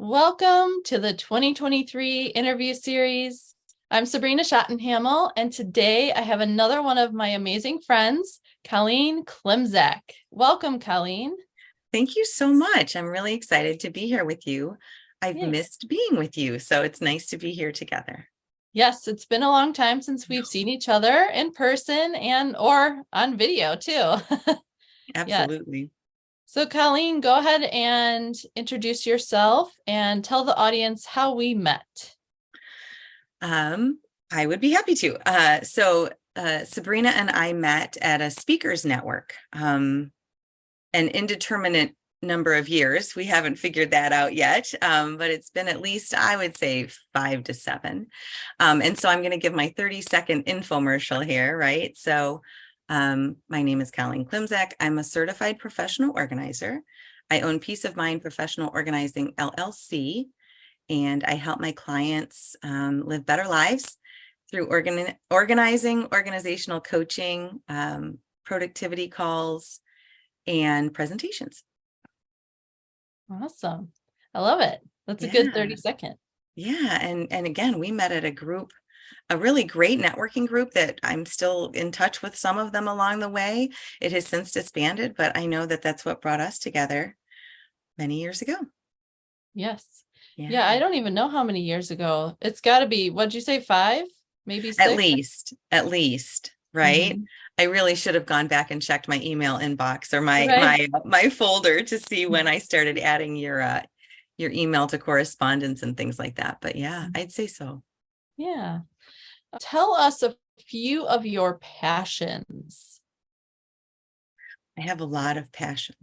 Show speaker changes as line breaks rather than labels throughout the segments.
Welcome to the 2023 interview series. I'm Sabrina Schottenhamel, and today I have another one of my amazing friends, Colleen Klimczak. Welcome, Colleen.
Thank you so much. I'm really excited to be here with you. I've missed being with you, so it's nice to be here together.
Yes, it's been a long time since we've seen each other in person and or on video too.
Absolutely.
Yes. So Colleen, go ahead and introduce yourself and tell the audience how we met.
I would be happy to. Sabrina and I met at a speakers network, an indeterminate number of years. We haven't figured that out yet, but it's been at least, I would say, 5 to 7. And so I'm going to give my 30-second infomercial here, right? So my name is Colleen Klimczak. I'm a certified professional organizer. I own Peace of Mind Professional Organizing LLC, and I help my clients live better lives through organizing, organizational coaching, productivity calls, and presentations.
Awesome. I love it. That's a good 30 second.
Yeah. And again, we met at a really great networking group that I'm still in touch with some of them along the way. It has since disbanded, but I know that that's what brought us together many years ago.
Yes. Yeah. I don't even know how many years ago. It's got to be, what'd you say, 5? Maybe 6?
At least, right? Mm-hmm. I really should have gone back and checked my email inbox or my folder to see when I started adding your email to correspondence and things like that. But yeah, I'd say so.
Yeah. Tell us a few of your passions.
I have a lot of passion.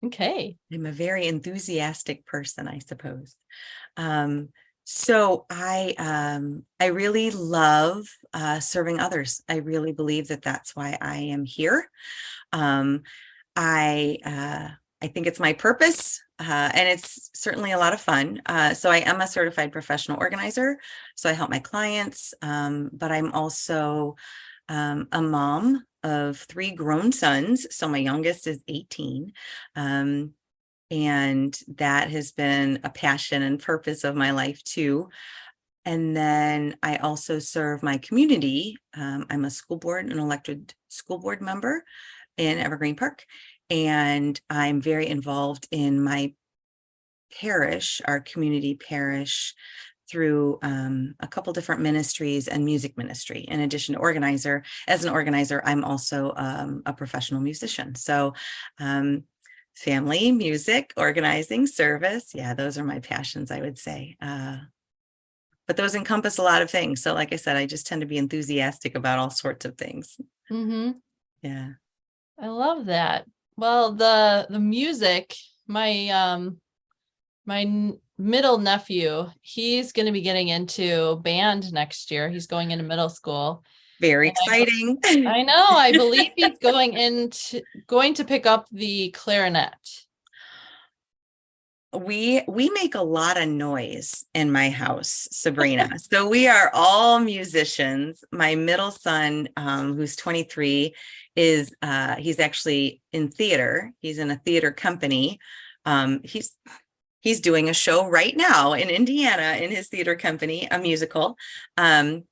Okay.
I'm a very enthusiastic person, I suppose. So I really love serving others. I really believe that that's why I am here. I think it's my purpose, and it's certainly a lot of fun. So I am a certified professional organizer. So I help my clients, but I'm also a mom of 3 grown sons. So my youngest is 18. And that has been a passion and purpose of my life too. And then I also serve my community. I'm an elected school board member in Evergreen Park. And I'm very involved in my parish, our community parish, through a couple different ministries and music ministry. In addition to organizer, as an organizer, I'm also a professional musician. So family, music, organizing, service. Yeah, those are my passions, I would say. But those encompass a lot of things. So like I said, I just tend to be enthusiastic about all sorts of things.
Mm-hmm.
Yeah.
I love that. Well, the music, my middle nephew, he's going to be getting into band next year. He's going into middle school.
Very exciting.
I know. I believe he's going to pick up the clarinet.
We make a lot of noise in my house, Sabrina. So we are all musicians. My middle son, who's 23, he's actually in theater. He's in a theater company. He's doing a show right now in Indiana in his theater company, a musical. And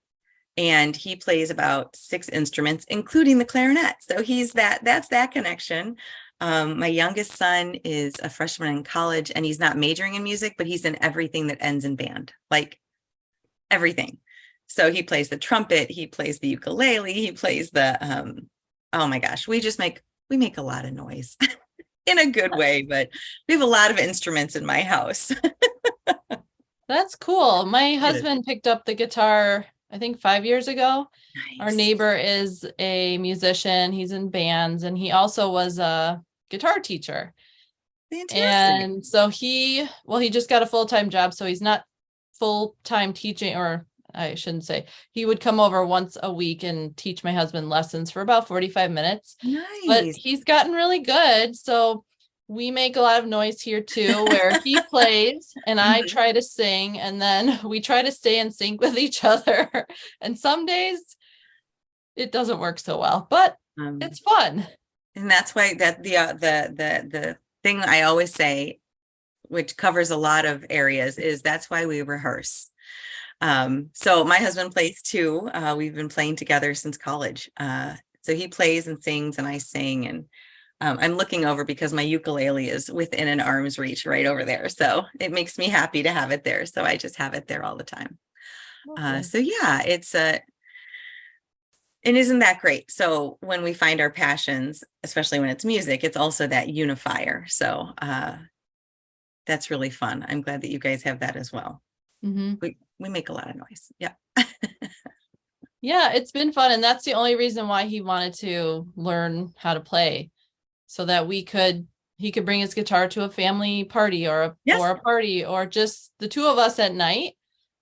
he plays about 6 instruments, including the clarinet. So that's that connection. My youngest son is a freshman in college, and he's not majoring in music, but he's in everything that ends in band, like everything. So he plays the trumpet, he plays the ukulele, he plays the, oh my gosh, we make a lot of noise in a good way, but we have a lot of instruments in my house.
That's cool. My husband picked up the guitar, I think 5 years ago. Nice. Our neighbor is a musician. He's in bands, and he also was a guitar teacher.
Fantastic.
And so he just got a full-time job, so he's not full-time teaching, or I shouldn't say. He would come over once a week and teach my husband lessons for about 45 minutes.
Nice.
But he's gotten really good. So we make a lot of noise here too, where he plays and I try to sing, and then we try to stay in sync with each other. And some days it doesn't work so well, but it's fun.
And that's why that the thing I always say which covers a lot of areas, is that's why we rehearse. So my husband plays too. We've been playing together since college. So he plays and sings and I sing, and I'm looking over because my ukulele is within an arm's reach right over there. So it makes me happy to have it there. So I just have it there all the time. So yeah, and isn't that great? So when we find our passions, especially when it's music, it's also that unifier. So that's really fun. I'm glad that you guys have that as well.
Mm-hmm.
We make a lot of noise. Yeah.
Yeah, it's been fun. And that's the only reason why he wanted to learn how to play, so that he could bring his guitar to a family party or a party, or just the two of us at night.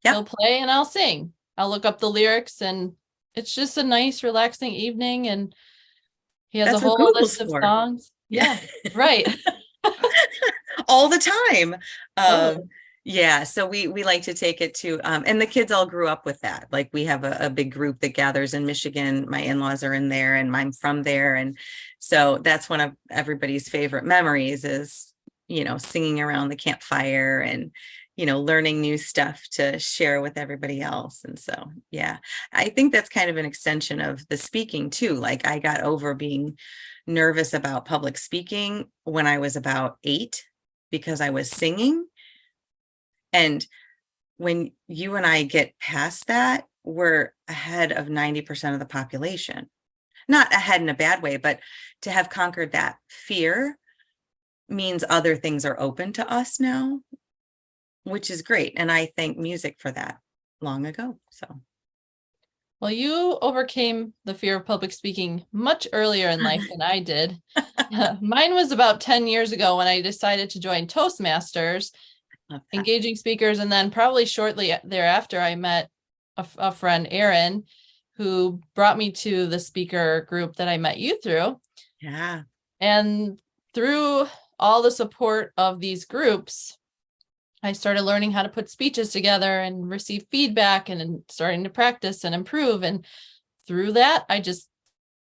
Yep.
He'll play and I'll sing. I'll look up the lyrics, and it's just a nice, relaxing evening. And he has a whole list of songs. Yeah, right.
All the time.
Totally.
Yeah, so we like to take it to, and the kids all grew up with that. Like we have a big group that gathers in Michigan. My in-laws are in there and I'm from there. And so that's one of everybody's favorite memories is, singing around the campfire and, learning new stuff to share with everybody else. And so, yeah, I think that's kind of an extension of the speaking too. Like I got over being nervous about public speaking when I was about 8 because I was singing. And when you and I get past that, we're ahead of 90% of the population. Not ahead in a bad way, but to have conquered that fear means other things are open to us now, which is great. And I thank music for that long ago. So.
Well, you overcame the fear of public speaking much earlier in life than I did. Mine was about 10 years ago when I decided to join Toastmasters, engaging speakers. And then probably shortly thereafter, I met a friend, Erin, who brought me to the speaker group that I met you through.
Yeah.
And through all the support of these groups, I started learning how to put speeches together and receive feedback and starting to practice and improve. And through that, I just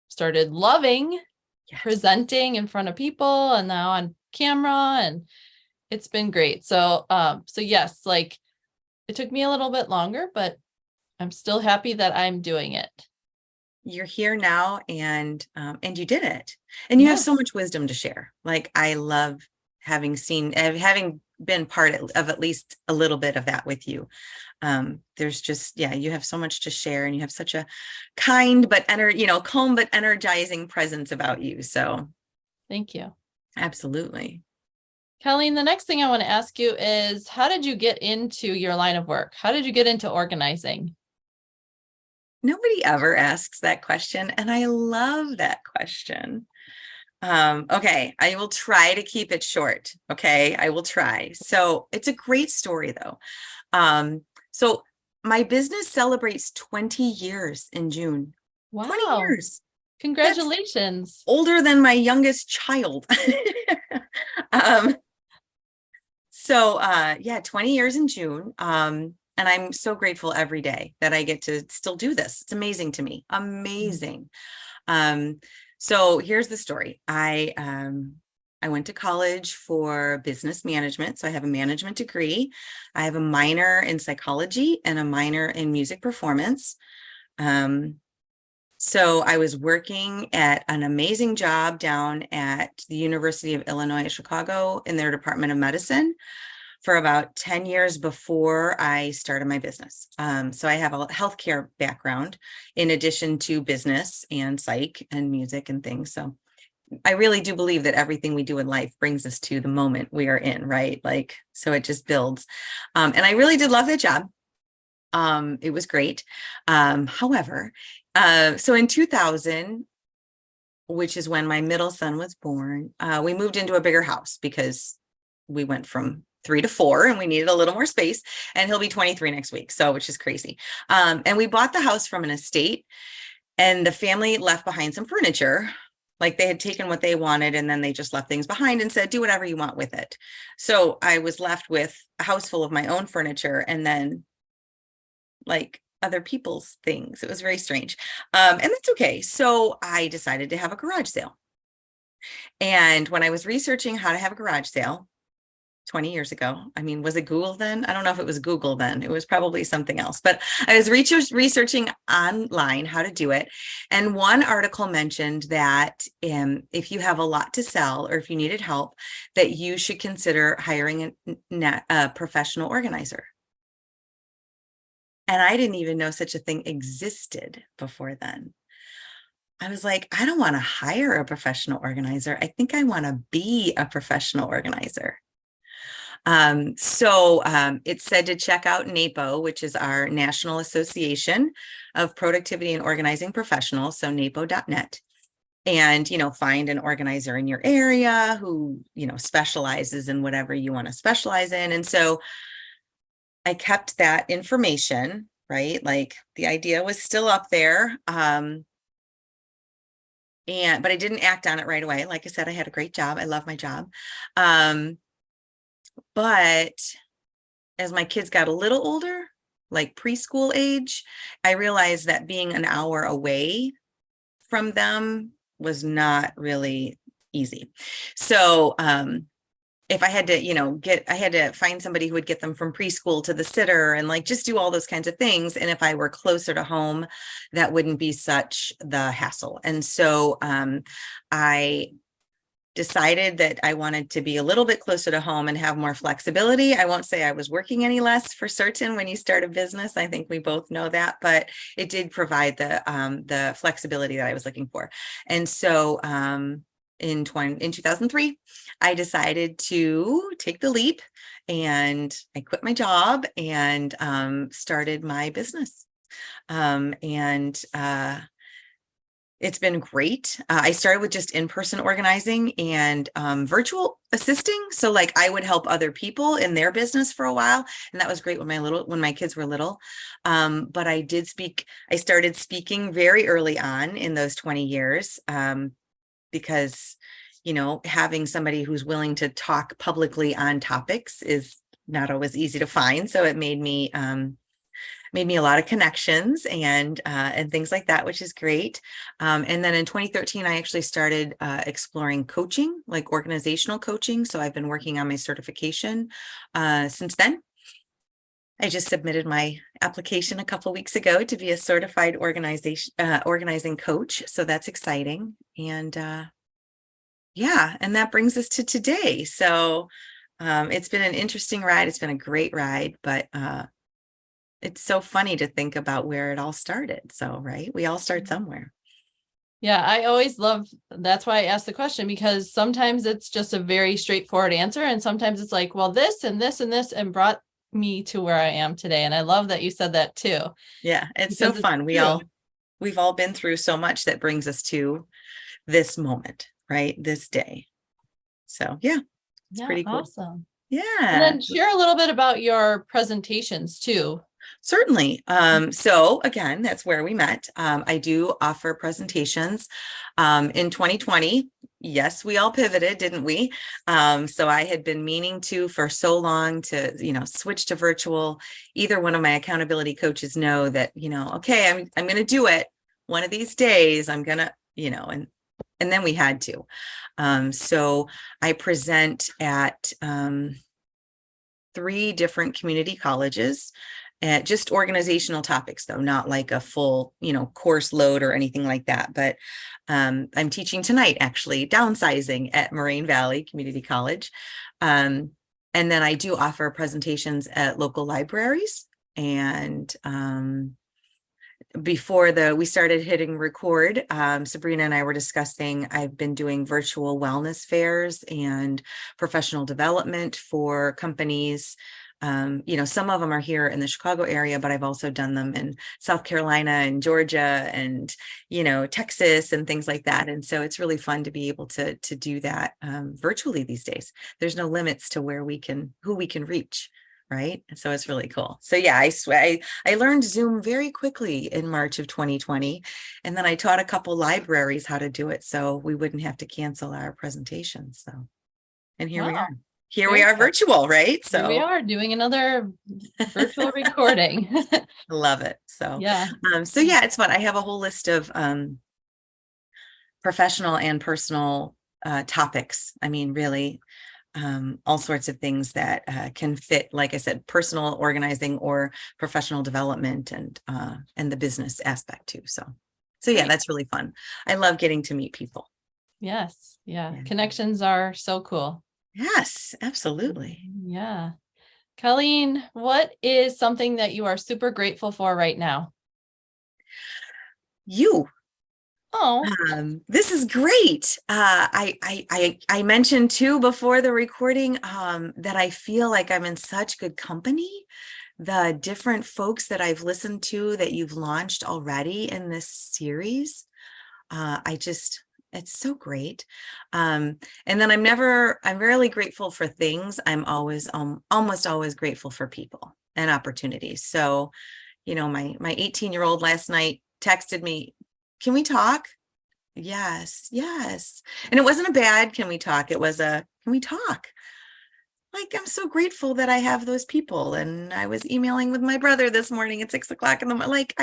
started loving presenting in front of people and now on camera, and it's been great. So yes, like it took me a little bit longer, but I'm still happy that I'm doing it.
You're here now and you did it, and you have so much wisdom to share. Like I love having been part of at least a little bit of that with you. There's just, you have so much to share, and you have such a kind, but calm, but energizing presence about you. So
thank you.
Absolutely.
Colleen, the next thing I want to ask you is, how did you get into your line of work? How did you get into organizing?
Nobody ever asks that question, and I love that question. Okay, I will try to keep it short. Okay, I will try. So it's a great story though. So my business celebrates 20 years in June.
Wow.
20 years.
Congratulations.
That's older than my youngest child. 20 years in June. And I'm so grateful every day that I get to still do this. It's amazing to me. Amazing. So here's the story. I went to college for business management. So I have a management degree. I have a minor in psychology and a minor in music performance. So I was working at an amazing job down at the University of Illinois at Chicago in their Department of Medicine for about 10 years before I started my business. So I have a healthcare background in addition to business and psych and music and things. So I really do believe that everything we do in life brings us to the moment we are in, right? Like, so it just builds. And I really did love that job. It was great. However, so in 2000, which is when my middle son was born, we moved into a bigger house because we went from 3 to 4 and we needed a little more space, and he'll be 23 next week. So, which is crazy. And we bought the house from an estate, and the family left behind some furniture. Like they had taken what they wanted and then they just left things behind and said, do whatever you want with it. So I was left with a house full of my own furniture and then like other people's things. It was very strange. And that's okay. So I decided to have a garage sale. And when I was researching how to have a garage sale, 20 years ago. I mean, was it Google then? I don't know if it was Google then. It was probably something else, but I was researching online how to do it. And one article mentioned that if you have a lot to sell or if you needed help, that you should consider hiring a professional organizer. And I didn't even know such a thing existed before then. I was like, I don't want to hire a professional organizer. I think I want to be a professional organizer. It said to check out NAPO, which is our National Association of Productivity and Organizing Professionals, so NAPO.net, and, find an organizer in your area who, specializes in whatever you want to specialize in. And so I kept that information, right? Like the idea was still up there. But I didn't act on it right away. Like I said, I had a great job. I love my job. But as my kids got a little older, like preschool age, I realized that being an hour away from them was not really easy. So, if I had to, I had to find somebody who would get them from preschool to the sitter and like just do all those kinds of things. And if I were closer to home, that wouldn't be such the hassle. And so I decided that I wanted to be a little bit closer to home and have more flexibility. I won't say I was working any less for certain when you start a business. I think we both know that, but it did provide the flexibility that I was looking for. And so in 2003, I decided to take the leap and I quit my job and started my business. It's been great. I started with just in-person organizing and virtual assisting. So like I would help other people in their business for a while. And that was great when my kids were little. But I started speaking very early on in those 20 years because, having somebody who's willing to talk publicly on topics is not always easy to find. So it made me a lot of connections and things like that, which is great. And then in 2013, I actually started exploring coaching, like organizational coaching. So I've been working on my certification since then. I just submitted my application a couple of weeks ago to be a certified organizing coach. So that's exciting. And and that brings us to today. So it's been an interesting ride. It's been a great ride, but it's so funny to think about where it all started. So, right. We all start somewhere.
Yeah. I always that's why I asked the question, because sometimes it's just a very straightforward answer. And sometimes it's like, well, this and this and this, and brought me to where I am today. And I love that you said that too.
Yeah. It's so fun. We've all been through so much that brings us to this moment, right? This day. So yeah, it's pretty cool.
Awesome.
Yeah.
And then share a little bit about your presentations too.
Certainly. So again, that's where we met. I do offer presentations in 2020. Yes, we all pivoted, didn't we? So I had been meaning to for so long to, switch to virtual. Either one of my accountability coaches know that, okay, I'm going to do it one of these days. I'm going to, and then we had to. So I present at 3 different community colleges. Just organizational topics, though, not like a full, course load or anything like that. But I'm teaching tonight, actually, downsizing at Moraine Valley Community College. And then I do offer presentations at local libraries. And before we started hitting record, Sabrina and I were discussing, I've been doing virtual wellness fairs and professional development for companies. Some of them are here in the Chicago area, but I've also done them in South Carolina and Georgia and, Texas and things like that. And so it's really fun to be able to do that virtually these days. There's no limits to who we can reach. Right. And so it's really cool. So yeah, I learned Zoom very quickly in March of 2020. And then I taught a couple libraries how to do it so we wouldn't have to cancel our presentations. So, and here we are. Here we are virtual, right? So
here we are doing another virtual recording.
I love it. So
yeah.
It's fun. I have a whole list of professional and personal topics. I mean, really, all sorts of things that can fit, like I said, personal organizing or professional development and the business aspect too. So yeah,
Great.
that's really fun. I love getting to meet people.
Yes. Yeah.
Yeah.
Connections are so cool.
Yes, absolutely.
Yeah. Colleen, what is something that you are super grateful for right now?
You.
Oh,
This is great. I mentioned too before the recording that I feel like I'm in such good company. The different folks that I've listened to that you've launched already in this series, it's so great. And then I'm rarely grateful for things. I'm always almost always grateful for people and opportunities. So, my 18-year-old last night texted me, "Can we talk?" Yes, yes. And it wasn't a bad, "Can we talk?" It was a, "Can we talk?" Like, I'm so grateful that I have those people. And I was emailing with my brother this morning at 6 o'clock in the morning. Like,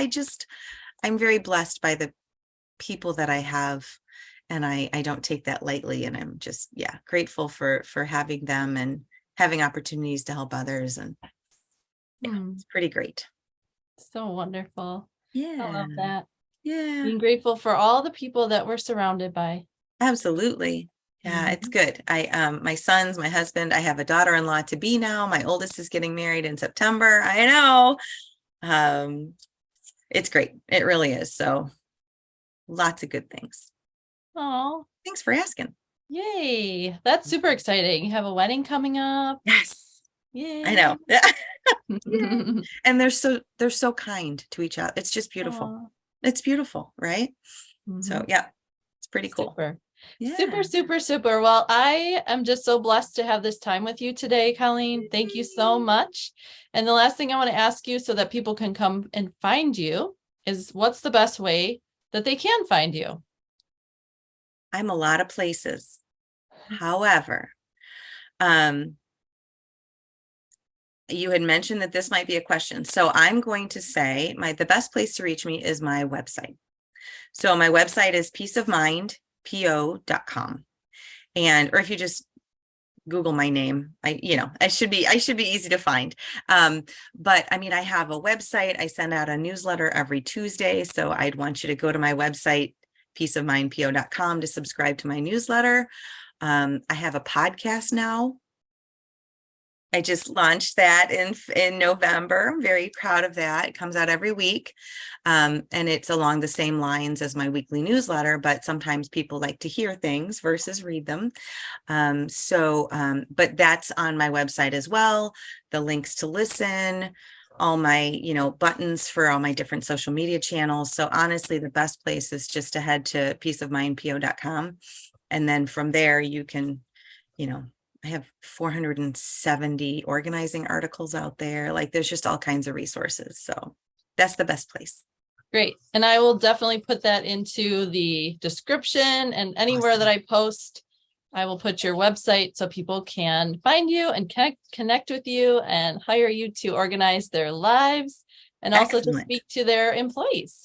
I'm very blessed by the people that I have. And I don't take that lightly. And I'm just, yeah, grateful for having them and having opportunities to help others. And yeah,
hmm,
it's pretty great.
so wonderful. I
Yeah.
love that.
Yeah.
Being grateful for all the people that we're surrounded by.
Absolutely. Yeah, it's
Mhm.
good. My sons, my husband, I have a daughter-in-law to be now. My oldest is getting married in September. I know. Um, it's great. It really is. So lots of good things.
Oh,
Thanks for asking.
yay. That's super exciting. You have a wedding coming up.
Yes, I
Yay.
know. Yeah. And they're so kind to each other. It's just beautiful.
Aw.
It's beautiful, right? So
Mhm.
yeah, it's pretty cool.
Super. Super,
Yeah.
super, super. Well, I am just so blessed to have this time with you today, Colleen. Thank you so much. And the last thing I want to ask you so that people can come and find you is what's the best way that they can find you?
I'm a lot of places. However, um, you had mentioned that this might be a question. So I'm going to say the best place to reach me is my website. So my website is peaceofmindpo.com. Or if you just Google my name, I should be easy to find. But I mean, I have a website. I send out a newsletter every Tuesday. So I'd want you to go to my website, peaceofmindpo.com, to subscribe to my newsletter. I have a podcast now. I just launched that in November. I'm very proud of that. It comes out every week. And it's along the same lines as my weekly newsletter, but sometimes people like to hear things versus read them. But that's on my website as well. The links to listen, all my, buttons for all my different social media channels. So honestly, the best place is just to head to peaceofmindpo.com. And then from there, you can, I have 470 organizing articles out there. Like, there's just all kinds of resources. So that's the best place.
Great. And I will definitely put that into the description and anywhere that I post. I will put your website so people can find you and connect with you and hire you to organize their lives and also to
Excellent.
speak to their employees.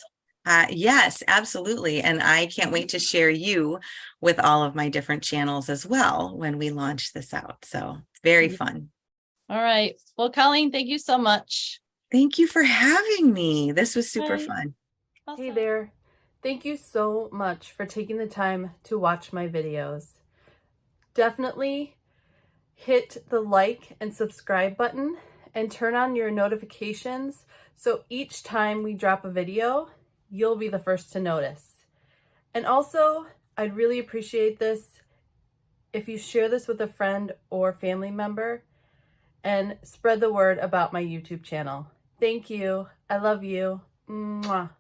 Yes, absolutely. And I can't wait to share you with all of my different channels as well when we launch this out. So it's very fun.
All right. Well, Colleen, thank you so much.
Thank you for having me. This was super
Bye.
fun.
Hey there. Thank you so much for taking the time to watch my videos. Definitely hit the like and subscribe button and turn on your notifications so each time we drop a video, you'll be the first to notice. And also, I'd really appreciate this if you share this with a friend or family member and spread the word about my YouTube channel. Thank you. I love you. Mwah.